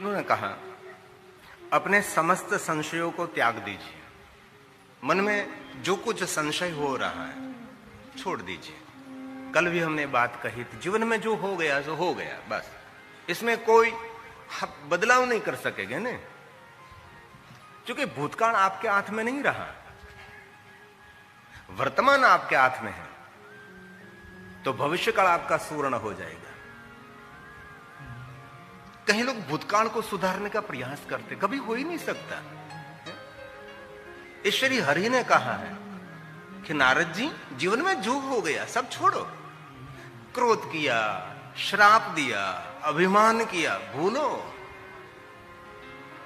विष्णु ने कहा, अपने समस्त संशयों को त्याग दीजिए। मन में जो कुछ संशय हो रहा है छोड़ दीजिए। कल भी हमने बात कही थी, जीवन में जो हो गया सो हो गया, बस। इसमें कोई बदलाव नहीं कर सकेंगे ना, क्योंकि भूतकाल आपके हाथ में नहीं रहा, वर्तमान आपके हाथ में है, तो भविष्यकाल आपका सुवर्ण हो जाएगा। कहीं लोग भूतकाल को सुधारने का प्रयास करते, कभी हो ही नहीं सकता। ईश्वरी हरि ने कहा है कि नारद जी, जीवन में जो हो गया सब छोड़ो। क्रोध किया, श्राप दिया, अभिमान किया, भूलो।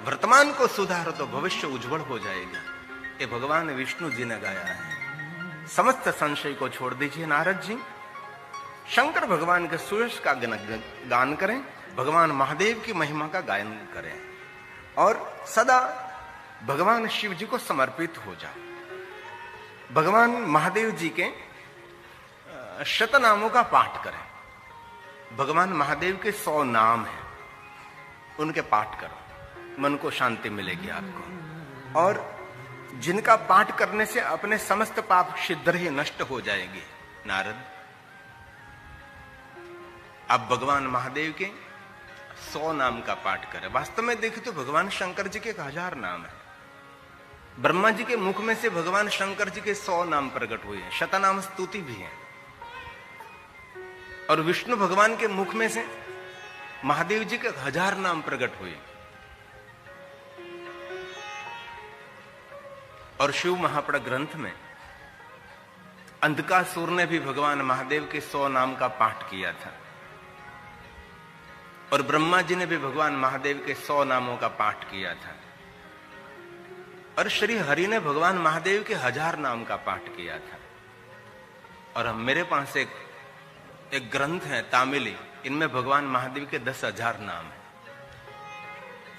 वर्तमान को सुधारो तो भविष्य उज्जवल हो जाएगा। ये भगवान विष्णु जी ने गाया है। समस्त संशय को छोड़ दीजिए नारद जी। शंकर भगवान के सुयश का गान करें, भगवान महादेव की महिमा का गायन करें और सदा भगवान शिव जी को समर्पित हो जाओ। भगवान महादेव जी के शतनामों का पाठ करें। भगवान महादेव के 100 नाम हैं, उनके पाठ करो, मन को शांति मिलेगी आपको। और जिनका पाठ करने से अपने समस्त पाप शीघ्र ही नष्ट हो जाएंगे। नारद, आप भगवान महादेव के 100 नाम का पाठ करें। वास्तव में देखें तो भगवान शंकर जी के 1000 नाम है। ब्रह्मा जी के मुख में से भगवान शंकर जी के 100 नाम प्रकट हुए हैं, शतनाम स्तुति भी है। और विष्णु भगवान के मुख में से महादेव जी के 1000 नाम प्रकट हुए। और शिव महापड़ ग्रंथ में अंधकासुर ने भी भगवान महादेव के 100 नाम का पाठ किया था। और ब्रह्मा जी ने भी भगवान महादेव के 100 नामों का पाठ किया था। और श्री हरि ने भगवान महादेव के 1000 नाम का पाठ किया था। और हम मेरे पास एक ग्रंथ है तामिली, इनमें भगवान महादेव के 10,000 नाम है,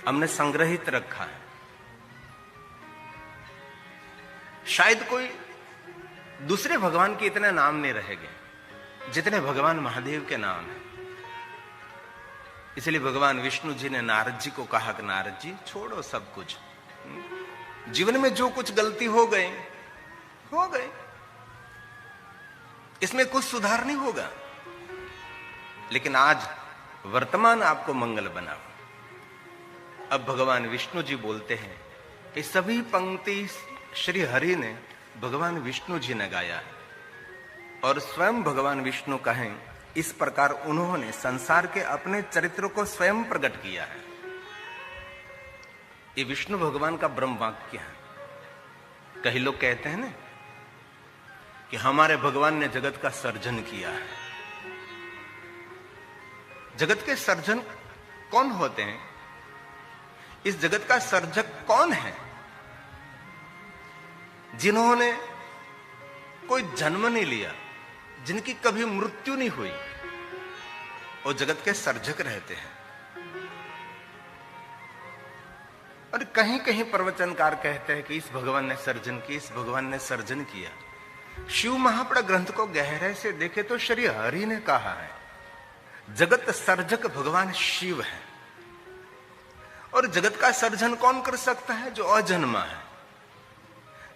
हमने संग्रहित रखा है। शायद कोई दूसरे भगवान के इतने नाम नहीं रहेंगे जितने भगवान महादेव के नाम हैं। इसलिए भगवान विष्णु जी ने नारद जी को कहा कि नारद जी, छोड़ो सब कुछ। जीवन में जो कुछ गलती हो गए, इसमें कुछ सुधार नहीं होगा। लेकिन आज वर्तमान आपको मंगल बनाओ। अब भगवान विष्णु जी बोलते हैं, ये सभी पंक्ति श्री हरि ने भगवान विष्णु जी ने गाया है। और स्वयं भगवान विष्णु कहें, इस प्रकार उन्होंने संसार के अपने चरित्र को स्वयं प्रकट किया है। ये विष्णु भगवान का ब्रह्म वाक्य है। कई लोग कहते हैं ना कि हमारे भगवान ने जगत का सर्जन किया है। जगत के सर्जन कौन होते हैं? इस जगत का सर्जक कौन है? जिन्होंने कोई जन्म नहीं लिया, जिनकी कभी मृत्यु नहीं हुई, वो जगत के सर्जक रहते हैं। और कहीं कहीं प्रवचनकार कहते हैं कि इस भगवान ने सर्जन किया, इस भगवान ने सर्जन किया। शिव महापड़ ग्रंथ को गहराई से देखे तो श्री हरि ने कहा है, जगत सर्जक भगवान शिव है। और जगत का सर्जन कौन कर सकता है? जो अजन्मा है।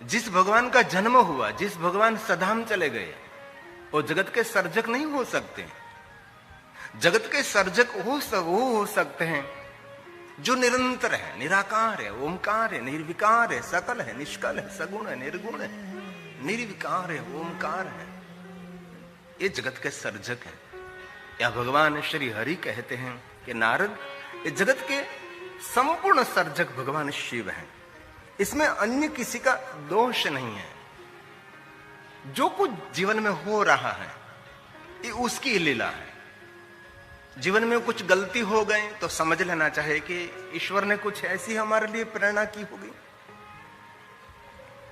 जिस भगवान का जन्म हुआ, जिस भगवान सधाम चले गए, वो जगत के सर्जक नहीं हो सकते। जगत के सर्जक वो हो सकते हैं जो निरंतर है, निराकार है, ओमकार है, निर्विकार है, सकल है, निष्कल है, सगुण है, निर्गुण है, निर्विकार है, ओमकार है। ये जगत के सर्जक हैं। या भगवान श्री हरि कहते हैं कि नारद, ये जगत के संपूर्ण सर्जक भगवान शिव हैं। इसमें अन्य किसी का दोष नहीं है। जो कुछ जीवन में हो रहा है ये उसकी लीला है। जीवन में कुछ गलती हो गई तो समझ लेना चाहिए कि ईश्वर ने कुछ ऐसी हमारे लिए प्रेरणा की होगी।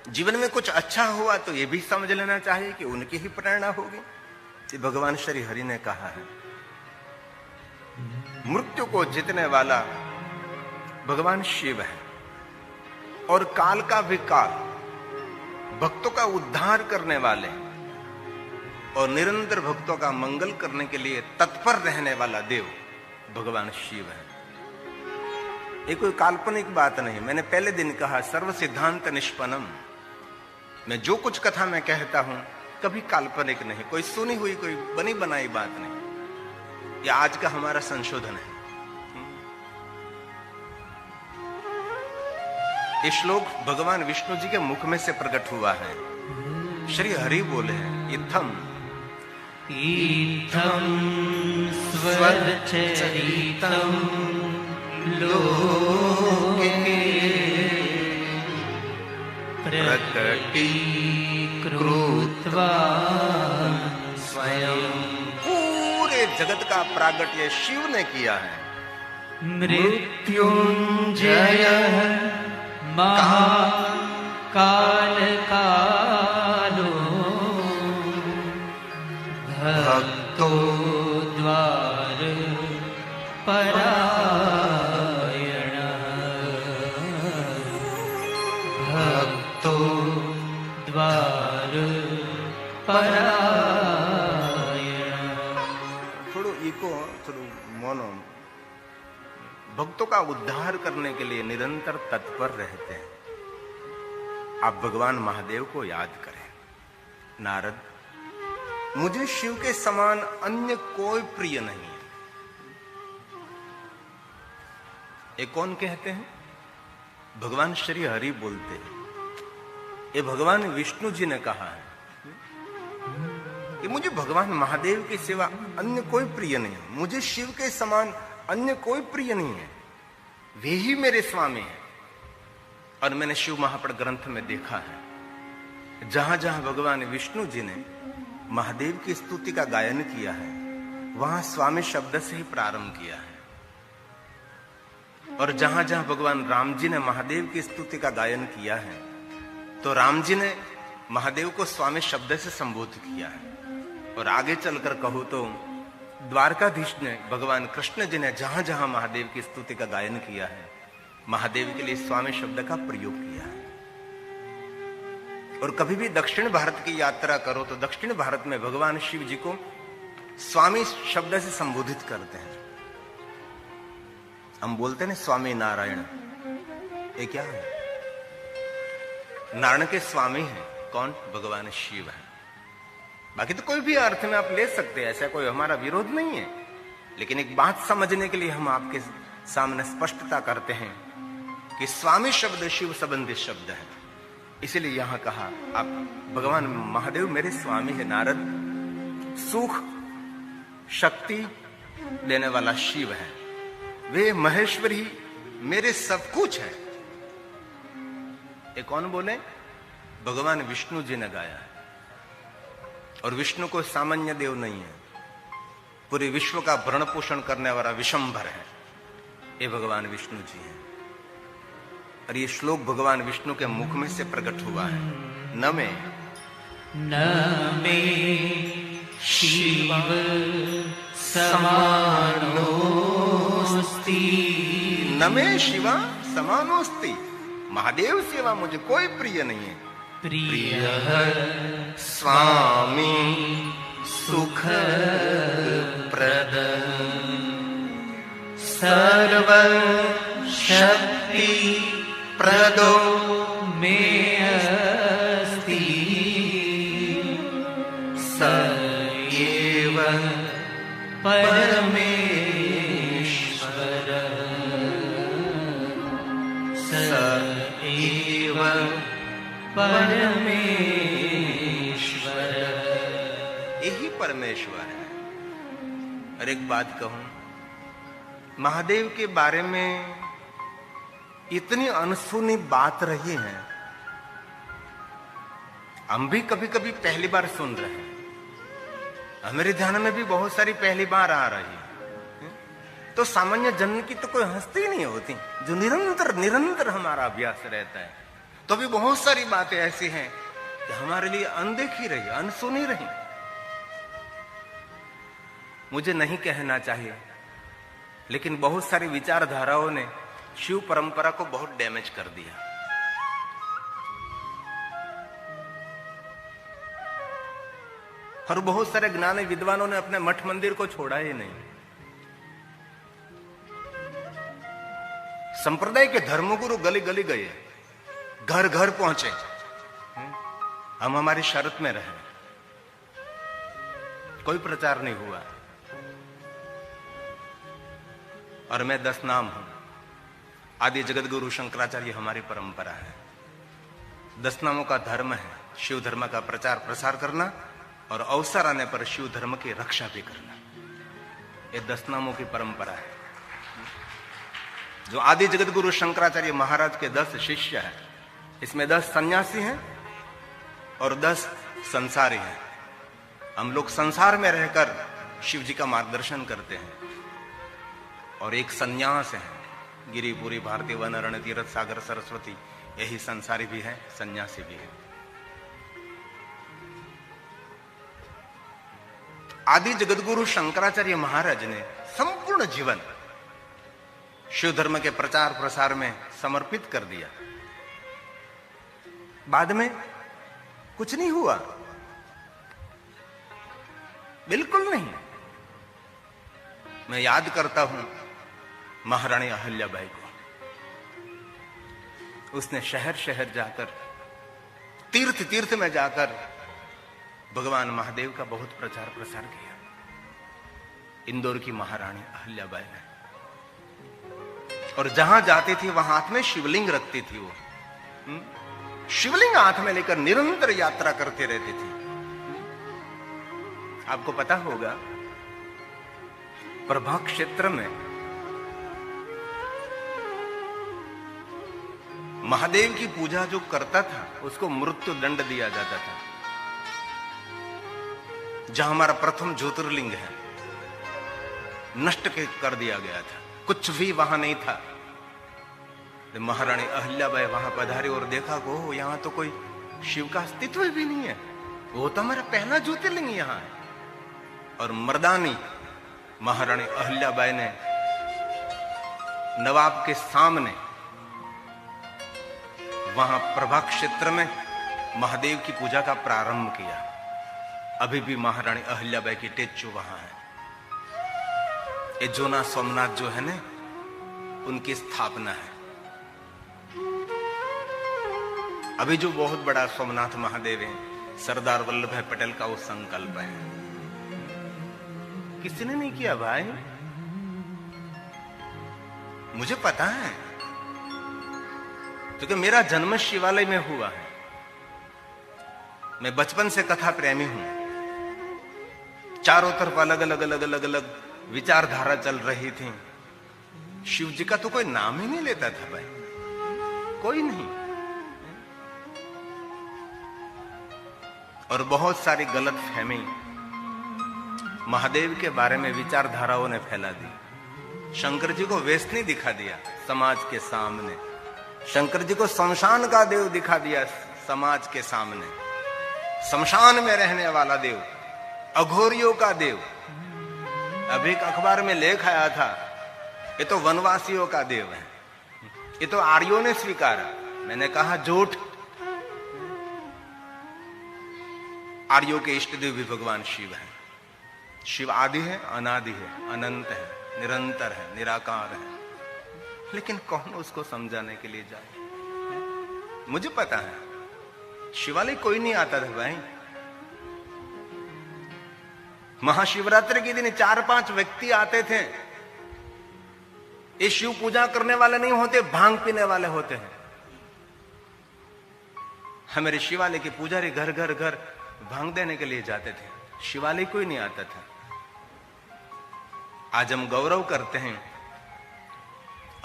जीवन में कुछ अच्छा हुआ तो ये भी समझ लेना चाहिए कि उनकी ही प्रेरणा होगी। ये भगवान श्री हरि ने कहा है। मृत्यु को जीतने वाला भगवान शिव है और काल का विकाल, भक्तों का उद्धार करने वाले और निरंतर भक्तों का मंगल करने के लिए तत्पर रहने वाला देव भगवान शिव है। ये कोई काल्पनिक बात नहीं। मैंने पहले दिन कहा सर्व सिद्धांत निष्पन्नम। मैं जो कुछ कथा में कहता हूं कभी काल्पनिक नहीं, कोई सुनी हुई कोई बनी बनाई बात नहीं। यह आज का हमारा संशोधन है। ये श्लोक भगवान विष्णु जी के मुख में से प्रकट हुआ है। श्री हरि बोले हैं, इत्थम इत्थम स्वरचरितम लोके प्रकटीकृत्वा स्वयं। पूरे जगत का प्रागट्य शिव ने किया है। मृत्युंजय महाकाल कालो भक्तो द्वार परायण भक्तो द्वार परायण। थोड़ो इको थोड़ो मोनो। भक्तों का उद्धार करने के लिए निरंतर तत्पर रहते हैं। आप भगवान महादेव को याद करें। नारद, मुझे शिव के समान अन्य कोई प्रिय नहीं है। ये कौन कहते हैं? भगवान श्री हरि बोलते हैं। ये भगवान विष्णु जी ने कहा है कि मुझे भगवान महादेव की सिवा अन्य कोई प्रिय नहीं है। मुझे शिव के समान अन्य कोई प्रिय नहीं है। वे ही मेरे स्वामी हैं। और मैंने शिव महापड़ ग्रंथ में देखा है, जहां जहां भगवान विष्णु जी ने महादेव की स्तुति का गायन किया है, वहां स्वामी शब्द से ही प्रारंभ किया है। और जहां जहां भगवान राम जी ने महादेव की स्तुति का गायन किया है, तो राम जी ने महादेव को स्वामी शब्द से संबोधित किया है। और आगे चलकर कहो तो द्वारकाधीश ने, भगवान कृष्ण जी ने जहां जहां महादेव की स्तुति का गायन किया है, महादेव के लिए स्वामी शब्द का प्रयोग किया है। और कभी भी दक्षिण भारत की यात्रा करो तो दक्षिण भारत में भगवान शिव जी को स्वामी शब्द से संबोधित करते हैं। हम बोलते हैं स्वामी नारायण। ये क्या है? नारायण के स्वामी हैं कौन? भगवान शिव है। बाकी तो कोई भी अर्थ में आप ले सकते हैं, ऐसा कोई हमारा विरोध नहीं है। लेकिन एक बात समझने के लिए हम आपके सामने स्पष्टता करते हैं कि स्वामी शब्द शिव संबंधित शब्द है। इसलिए यहां कहा, आप भगवान महादेव मेरे स्वामी है। नारद, सुख शक्ति देने वाला शिव है। वे महेश्वरी मेरे सब कुछ है। ये कौन बोले? भगवान विष्णु जी ने गाया है। और विष्णु को सामान्य देव नहीं है, पूरे विश्व का भरण पोषण करने वाला विशंभर है। ये भगवान विष्णु जी हैं। और ये श्लोक भगवान विष्णु के मुख में से प्रकट हुआ है। न में शिव समानोस्ति। न में शिवा समानोस्ति। महादेव सेवा मुझे कोई प्रिय नहीं है। प्रिय स्वामी सुख प्रद सर्व शक्ति प्रदो मे अस्ति। स एव परमेश्वर स एव परमेश्वर। यही परमेश्वर है। और एक बात कहूं, महादेव के बारे में इतनी अनसुनी बात रही है, हम भी कभी कभी पहली बार सुन रहे हैं। हमारे ध्यान में भी बहुत सारी पहली बार आ रही है। तो सामान्य जन की तो कोई हस्ती नहीं होती, जो निरंतर निरंतर हमारा अभ्यास रहता है। तो भी बहुत सारी बातें ऐसी हैं कि हमारे लिए अनदेखी रही, अनसुनी रही। मुझे नहीं कहना चाहिए, लेकिन बहुत सारी विचारधाराओं ने शिव परंपरा को बहुत डैमेज कर दिया। और बहुत सारे ज्ञानी विद्वानों ने अपने मठ मंदिर को छोड़ा ही नहीं। संप्रदाय के धर्मगुरु गली गली गए, घर घर पहुंचे, हम हमारी शर्त में रहे, कोई प्रचार नहीं हुआ। और मैं 10 नाम हूं। आदि जगत गुरु शंकराचार्य हमारी परंपरा है। 10 नामों का धर्म है शिव धर्म का प्रचार प्रसार करना और अवसर आने पर शिव धर्म की रक्षा भी करना। ये 10 नामों की परंपरा है। जो आदि जगत गुरु शंकराचार्य महाराज के 10 शिष्य हैं, इसमें 10 सन्यासी हैं और 10 संसारी हैं। हम लोग संसार में रहकर शिव जी का मार्गदर्शन करते हैं। और एक सन्यास है, गिरिपुरी भारती वन अरण्य तीर्थ सागर सरस्वती, यही संसारी भी है, सन्यासी भी है। आदि जगतगुरु शंकराचार्य महाराज ने संपूर्ण जीवन शिव धर्म के प्रचार प्रसार में समर्पित कर दिया। बाद में कुछ नहीं हुआ, बिल्कुल नहीं। मैं याद करता हूं महारानी अहल्याबाई को। उसने शहर शहर जाकर, तीर्थ तीर्थ में जाकर भगवान महादेव का बहुत प्रचार प्रसार किया। इंदौर की महारानी अहल्याबाई ने, और जहां जाती थी वहां हाथ में शिवलिंग रखती थी। वो शिवलिंग हाथ में लेकर निरंतर यात्रा करते रहती थी। आपको पता होगा प्रभा क्षेत्र में महादेव की पूजा जो करता था उसको मृत्यु दंड दिया जाता था। जहां हमारा प्रथम ज्योतिर्लिंग है, नष्ट कर दिया गया था, कुछ भी वहां नहीं था। महारानी अहल्याबाई वहां पधारी और देखा को यहां तो कोई शिव का अस्तित्व भी नहीं है, वो तो हमारा पहला ज्योतिर्लिंग यहां है। और मर्दानी महारानी अहल्याबाई ने नवाब के सामने वहां प्रभा क्षेत्र में महादेव की पूजा का प्रारंभ किया। अभी भी महारानी अहल्याबाई की स्टैच्यू वहां है। ये जोना सोमनाथ जो है ना, उनकी स्थापना है। अभी जो बहुत बड़ा सोमनाथ महादेव है, सरदार वल्लभ भाई पटेल का वो संकल्प है। किसी ने नहीं किया भाई, मुझे पता है, क्योंकि मेरा जन्म शिवालय में हुआ है। मैं बचपन से कथा प्रेमी हूं। चारों तरफ अलग अलग अलग अलग अलग विचारधारा चल रही थी। शिव जी का तो कोई नाम ही नहीं लेता था भाई, कोई नहीं। और बहुत सारी गलत फहमी महादेव के बारे में विचारधाराओं ने फैला दी। शंकर जी को वेस्टनी दिखा दिया समाज के सामने। शंकर जी को शमशान का देव दिखा दिया समाज के सामने। शमशान में रहने वाला देव, अघोरियों का देव। अभी एक अखबार में लेख आया था, ये तो वनवासियों का देव है, ये तो आर्यों ने स्वीकारा। मैंने कहा झूठ। आर्यों के इष्ट देव भी भगवान शिव है। शिव आदि है, अनादि है, अनंत है, निरंतर है, निराकार है। लेकिन कौन उसको समझाने के लिए जाए? मुझे पता है शिवालय कोई नहीं आता था भाई। महाशिवरात्रि के दिन 4-5 व्यक्ति आते थे। ये शिव पूजा करने वाले नहीं होते, भांग पीने वाले होते हैं। हमारे शिवालय के पुजारी घर घर घर भांग देने के लिए जाते थे। शिवालय कोई नहीं आता था। आज हम गौरव करते हैं,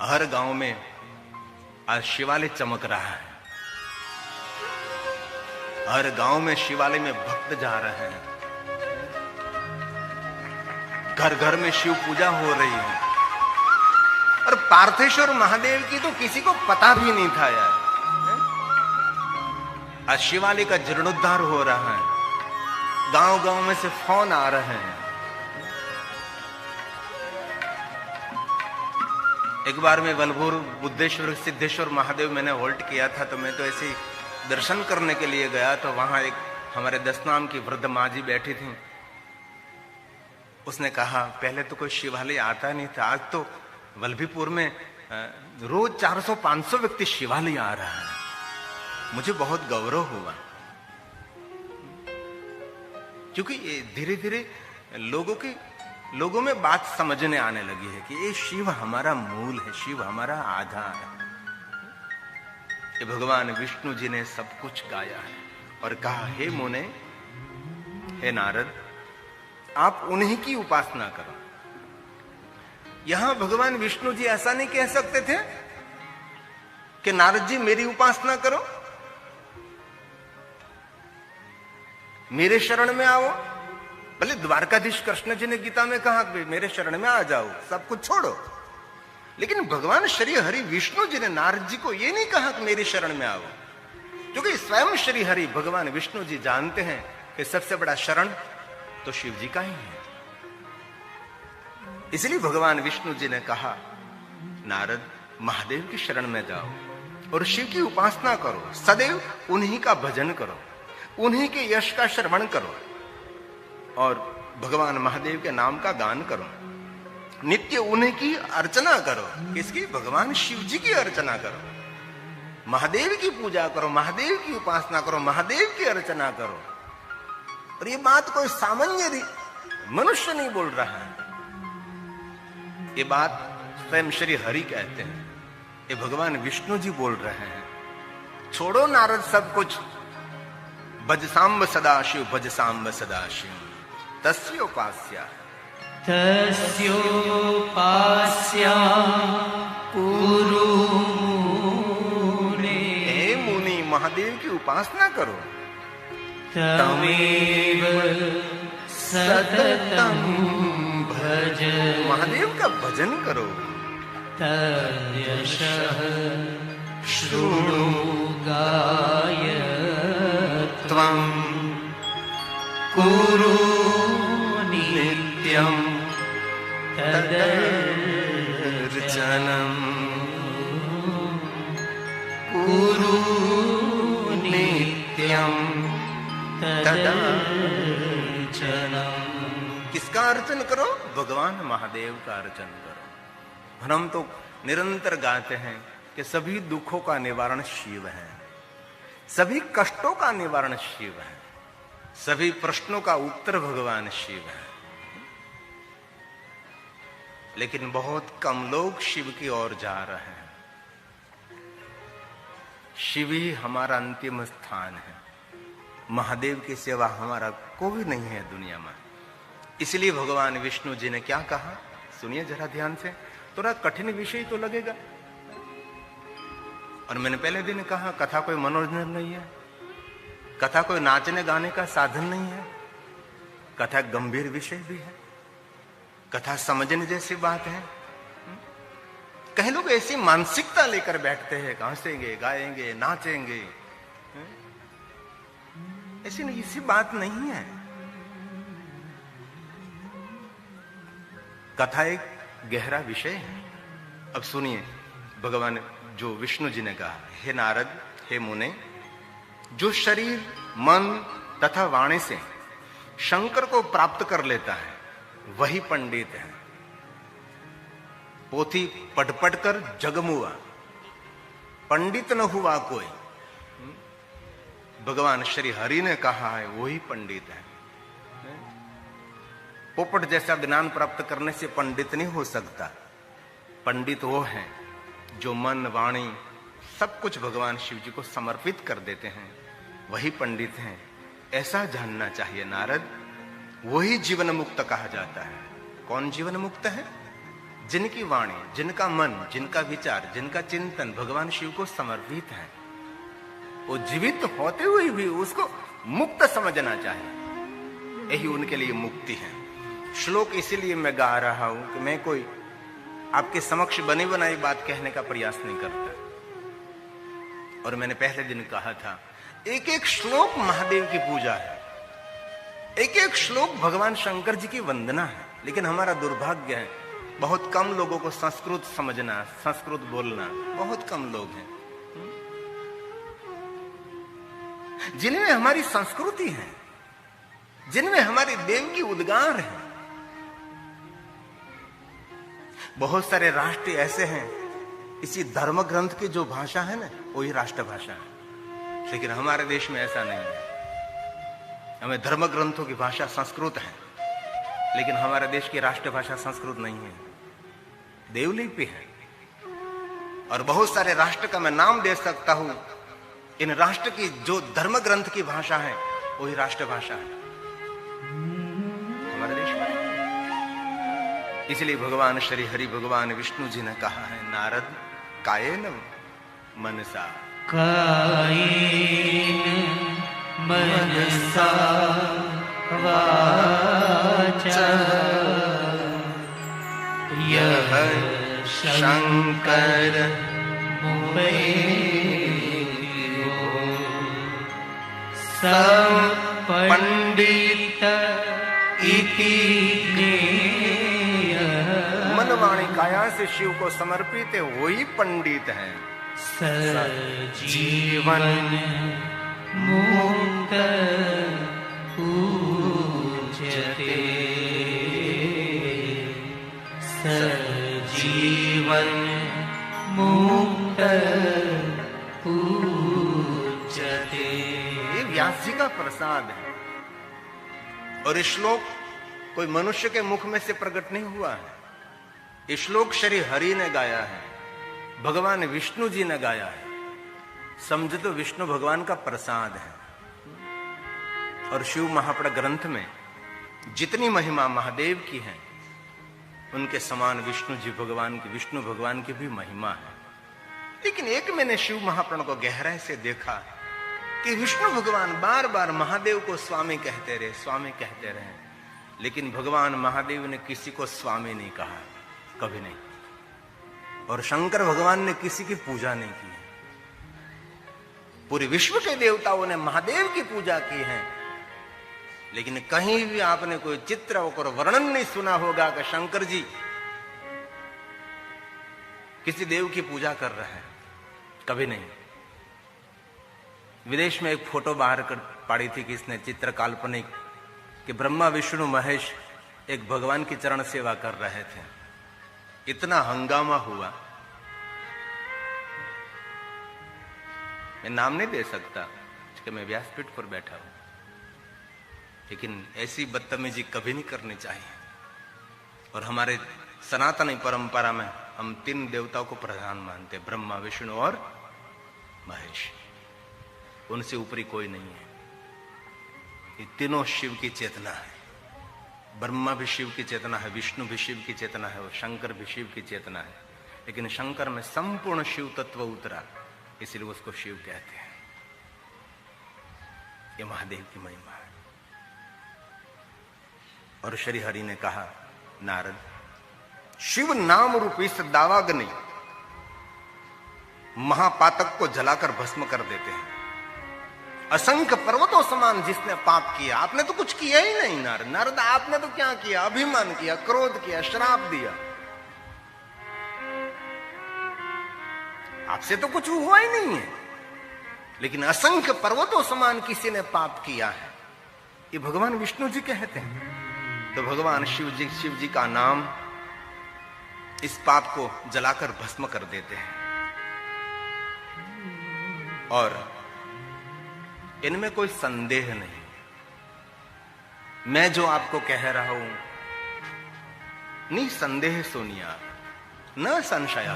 हर गांव में आज शिवालय चमक रहा है। हर गांव में शिवालय में भक्त जा रहे हैं। घर घर में शिव पूजा हो रही है। और पार्थेश्वर महादेव की तो किसी को पता भी नहीं था यार। आज शिवालय का जीर्णोद्धार हो रहा है। गांव गांव में से फोन आ रहे हैं। एक बार मैं बलभूर बुद्धेश्वर सिद्धेश्वर महादेव मैंने होल्ट किया था, तो मैं तो ऐसे ही दर्शन करने के लिए गया। तो वहां एक हमारे 10 नाम की वृद्ध माँ जी बैठी थी। उसने कहा पहले तो कोई शिवालय आता नहीं था, आज तो वल्लभीपुर में रोज 400-500 व्यक्ति शिवालय आ रहा है, मुझे बहुत गौरव हुआ, क्योंकि ये धीरे धीरे लोगों में बात समझने आने लगी है कि ये शिव हमारा मूल है, शिव हमारा आधार है। ये भगवान विष्णु जी ने सब कुछ गाया है और कहा, हे मुने, हे नारद, आप उन्हीं की उपासना करो। यहां भगवान विष्णु जी ऐसा नहीं कह सकते थे कि नारद जी मेरी उपासना करो, मेरे शरण में आओ। भले द्वारकाधीश कृष्ण जी ने गीता में कहा कि मेरे शरण में आ जाओ, सब कुछ छोड़ो, लेकिन भगवान श्री हरि विष्णु जी ने नारद जी को यह नहीं कहा कि मेरी शरण में आओ, क्योंकि स्वयं श्री हरि भगवान विष्णु जी जानते हैं कि सबसे बड़ा शरण तो शिव जी का ही है। इसलिए भगवान विष्णु जी ने कहा, नारद, महादेव की शरण में जाओ और शिव की उपासना करो, सदैव उन्हीं का भजन करो, उन्हीं के यश का श्रवण करो और भगवान महादेव के नाम का गान करो, नित्य उन्हीं की अर्चना करो। किसकी? भगवान शिव जी की अर्चना करो, महादेव की पूजा करो, महादेव की उपासना करो, महादेव की अर्चना करो। और ये बात कोई सामान्य मनुष्य नहीं बोल रहा है, ये बात स्वयं श्री हरि कहते हैं, ये भगवान विष्णु जी बोल रहे हैं। छोड़ो नारद सब कुछ, भज सांब सदाशिव, भज सांब सदाशिव, तस्योपास्या तस्योपास्या कुरु मुने। हे मुनि, महादेव की उपासना करो, तमेव सततं भज। महादेव का भजन करो, तद्यशः शृणु गायत्वं कुरु नित्यं तदर्चनं कुरु नित्यं तदर्चनं। किसका अर्चन करो? भगवान महादेव का अर्चन करो। हम तो निरंतर गाते हैं कि सभी दुखों का निवारण शिव है, सभी कष्टों का निवारण शिव है, सभी प्रश्नों का उत्तर भगवान शिव है। लेकिन बहुत कम लोग शिव की ओर जा रहे हैं। शिव ही हमारा अंतिम स्थान है, महादेव की सेवा हमारा कोई नहीं है दुनिया में। इसलिए भगवान विष्णु जी ने क्या कहा, सुनिए जरा ध्यान से, थोड़ा कठिन विषय तो लगेगा। और मैंने पहले दिन कहा, कथा कोई मनोरंजन नहीं है, कथा कोई नाचने गाने का साधन नहीं है, कथा गंभीर विषय भी है, कथा समझने जैसी बात है। कई लोग ऐसी मानसिकता लेकर बैठते हैं, हंसेंगे, गाएंगे, नाचेंगे, ऐसी नहीं, इसी बात नहीं है। कथा एक गहरा विषय है। अब सुनिए, भगवान जो विष्णु जी ने कहा, हे नारद, हे मुने, जो शरीर, मन तथा वाणी से शंकर को प्राप्त कर लेता है वही पंडित है। पोथी पढ़ पढ़ कर जगमुआ, पंडित न हुआ कोई। भगवान श्री हरि ने कहा है वही पंडित है। पोपट जैसा ज्ञान प्राप्त करने से पंडित नहीं हो सकता। पंडित वो है जो मन, वाणी सब कुछ भगवान शिव जी को समर्पित कर देते हैं, वही पंडित हैं। ऐसा जानना चाहिए नारद। वही जीवन मुक्त कहा जाता है। कौन जीवन मुक्त है? जिनकी वाणी, जिनका मन, जिनका विचार, जिनका चिंतन भगवान शिव को समर्पित है। वो जीवित होते हुए भी उसको मुक्त समझना चाहिए, यही उनके लिए मुक्ति है। श्लोक इसीलिए मैं गा रहा हूं कि मैं कोई आपके समक्ष बनी बनाई बात कहने का प्रयास नहीं करता। और मैंने पहले दिन कहा था, एक एक श्लोक महादेव की पूजा है, एक एक श्लोक भगवान शंकर जी की वंदना है। लेकिन हमारा दुर्भाग्य है, बहुत कम लोगों को संस्कृत समझना, संस्कृत बोलना, बहुत कम लोग हैं। जिनमें हमारी संस्कृति है, जिनमें हमारे देव की उद्गार है। बहुत सारे राष्ट्र ऐसे हैं इसी धर्म ग्रंथ की जो भाषा है ना, वही राष्ट्रभाषा है। लेकिन हमारे देश में ऐसा नहीं है। हमें धर्म ग्रंथों की भाषा संस्कृत है, लेकिन हमारे देश की राष्ट्रभाषा संस्कृत नहीं है, देवलिपि है। और बहुत सारे राष्ट्र का मैं नाम दे सकता हूं। इन राष्ट्र की जो धर्म ग्रंथ की भाषा है, वही राष्ट्रभाषा है हमारे देश में। इसलिए भगवान श्री हरि भगवान विष्णु जी ने कहा है, नारद कायेन मनसा, कायेन मनसा वाचा यः शंकर मुपेयो स पंडित इति ज्ञेयः। मनवाणी काया से शिव को समर्पित है, वही पंडित है। सजीवन मुक्त पूज्यते, सजीवन मुक्त पूज्यते। ये व्यास जी का प्रसाद है। और ये श्लोक कोई मनुष्य के मुख में से प्रकट नहीं हुआ है। ये श्लोक श्री हरि ने गाया है, भगवान विष्णु जी ने गाया है। समझ तो विष्णु भगवान का प्रसाद है। और शिव महापुराण ग्रंथ में जितनी महिमा महादेव की है, उनके समान विष्णु जी भगवान की, विष्णु भगवान की भी महिमा है। लेकिन एक मैंने शिव महापुराण को गहराई से देखा कि विष्णु भगवान बार बार महादेव को स्वामी कहते रहे, स्वामी कहते रहे, लेकिन भगवान महादेव ने किसी को स्वामी नहीं कहा, कभी नहीं। और शंकर भगवान ने किसी की पूजा नहीं की। पूरे विश्व के देवताओं ने महादेव की पूजा की है, लेकिन कहीं भी आपने कोई चित्र और वर्णन नहीं सुना होगा कि शंकर जी किसी देव की पूजा कर रहे हैं, कभी नहीं। विदेश में एक फोटो बाहर कर पाड़ी थी कि इसने चित्र काल्पनिक कि ब्रह्मा विष्णु महेश एक भगवान की चरण सेवा कर रहे थे। इतना हंगामा हुआ, मैं नाम नहीं दे सकता कि मैं व्यासपीठ पर बैठा हूं, लेकिन ऐसी बदतमीजी कभी नहीं करनी चाहिए। और हमारे सनातनी परंपरा में हम 3 देवताओं को प्रधान मानते हैं, ब्रह्मा विष्णु और महेश। उनसे ऊपरी कोई नहीं है। ये तीनों शिव की चेतना है। ब्रह्मा भी शिव की चेतना है, विष्णु भी शिव की चेतना है, और शंकर भी शिव की चेतना है। लेकिन शंकर में संपूर्ण शिव तत्व उतरा, इसलिए उसको शिव कहते हैं। ये महादेव की महिमा है। और श्री हरि ने कहा, नारद शिव नाम रूपी इस दावाग्नि महापातक को जलाकर भस्म कर देते हैं। असंख्य पर्वतों समान जिसने पाप किया, आपने तो कुछ किया ही नहीं नारद। नारद आपने तो क्या किया? अभिमान किया, क्रोध किया, श्राप दिया, आपसे तो कुछ हुआ ही नहीं है। लेकिन असंख्य पर्वतों समान किसी ने पाप किया है, ये भगवान विष्णु जी कहते हैं। तो भगवान शिव जी का नाम इस पाप को जलाकर भस्म कर देते हैं। और इनमें कोई संदेह नहीं, मैं जो आपको कह रहा हूं निसंदेह सुनिया न संशया।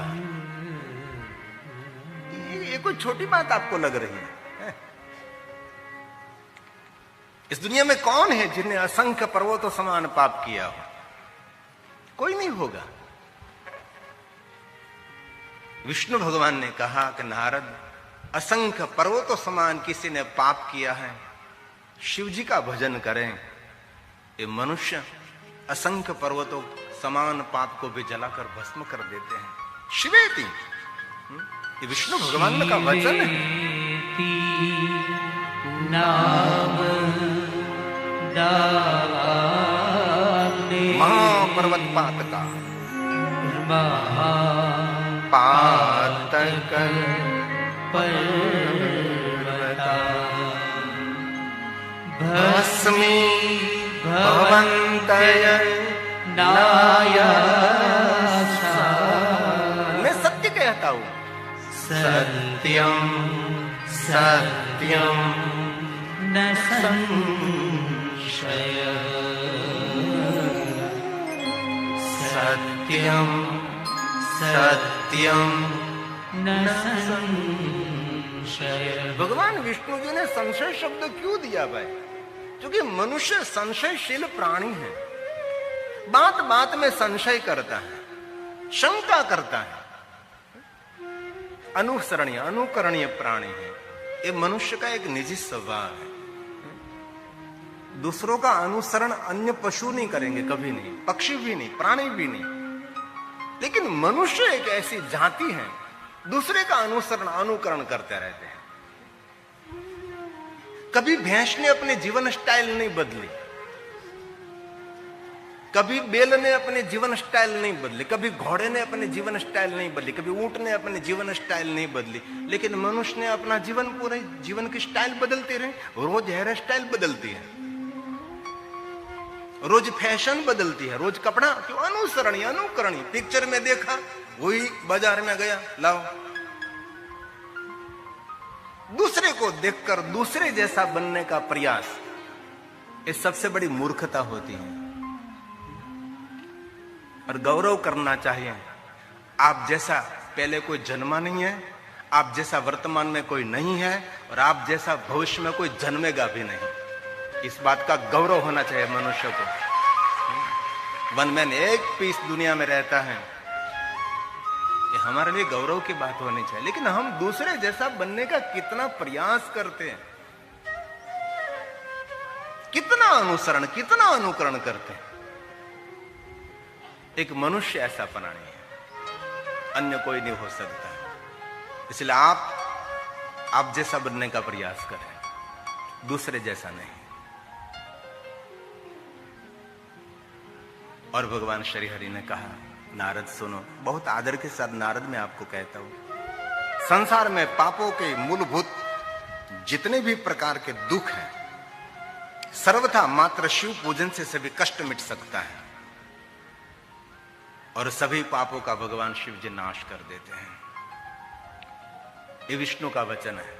ये कोई छोटी बात आपको लग रही है? इस दुनिया में कौन है जिन्हें असंख्य पर्वतों समान पाप किया हो? कोई नहीं होगा। विष्णु भगवान ने कहा कि नारद असंख्य पर्वतों समान किसी ने पाप किया है, शिव जी का भजन करें। ये मनुष्य असंख्य पर्वतों समान पाप को भी जलाकर भस्म कर देते हैं। शिवेति, ये विष्णु भगवान का वचन है। नाम महापर्वत पातका पातक पर्वता भस्मी भवन्तय नायासा। मैं सत्य कहता बताओ। सत्यं सत्यं न संशयः सत्यं सत्यं न संशयः। भगवान विष्णु जी ने संशय शब्द क्यों दिया भाई? क्योंकि मनुष्य संशयशील प्राणी है, बात बात में संशय करता है, शंका करता है, अनुसरणीय अनुकरणीय प्राणी है। ये मनुष्य का एक निजी स्वभाव है। दूसरों का अनुसरण अन्य पशु नहीं करेंगे, कभी नहीं, पक्षी भी नहीं, प्राणी भी नहीं, लेकिन मनुष्य एक ऐसी जाति है दूसरे का अनुसरण अनुकरण करते रहते हैं। कभी भैंस ने अपने जीवन स्टाइल नहीं बदली, कभी बैल ने अपने जीवन स्टाइल नहीं बदली, कभी घोड़े ने अपने जीवन स्टाइल नहीं बदली, कभी ऊंट ने अपने जीवन स्टाइल नहीं बदली, लेकिन मनुष्य ने अपना जीवन पूरे जीवन की स्टाइल बदलते रहे। रोज हेयर स्टाइल बदलती है, रोज फैशन बदलती है, रोज कपड़ा, क्यों? अनुसरणीय अनुकरणीय। पिक्चर में देखा वही बाजार में गया लाओ। दूसरे को देखकर दूसरे जैसा बनने का प्रयास, ये सबसे बड़ी मूर्खता होती है। और गौरव करना चाहिए, आप जैसा पहले कोई जन्मा नहीं है, आप जैसा वर्तमान में कोई नहीं है, और आप जैसा भविष्य में कोई जन्मेगा भी नहीं। इस बात का गौरव होना चाहिए मनुष्य को। वन मैन एक पीस दुनिया में रहता है, ये हमारे लिए गौरव की बात होनी चाहिए। लेकिन हम दूसरे जैसा बनने का कितना प्रयास करते हैं, कितना अनुसरण, कितना अनुकरण करते हैं। एक मनुष्य ऐसा प्राणी है, अन्य कोई नहीं हो सकता। इसलिए आप जैसा बनने का प्रयास करें, दूसरे जैसा नहीं। और भगवान श्री हरि ने कहा, नारद सुनो, बहुत आदर के साथ नारद मैं आपको कहता हूं, संसार में पापों के मूलभूत जितने भी प्रकार के दुख हैं, सर्वथा मात्र शिव पूजन से सभी कष्ट मिट सकता है, और सभी पापों का भगवान शिव जी नाश कर देते हैं। ये विष्णु का वचन है।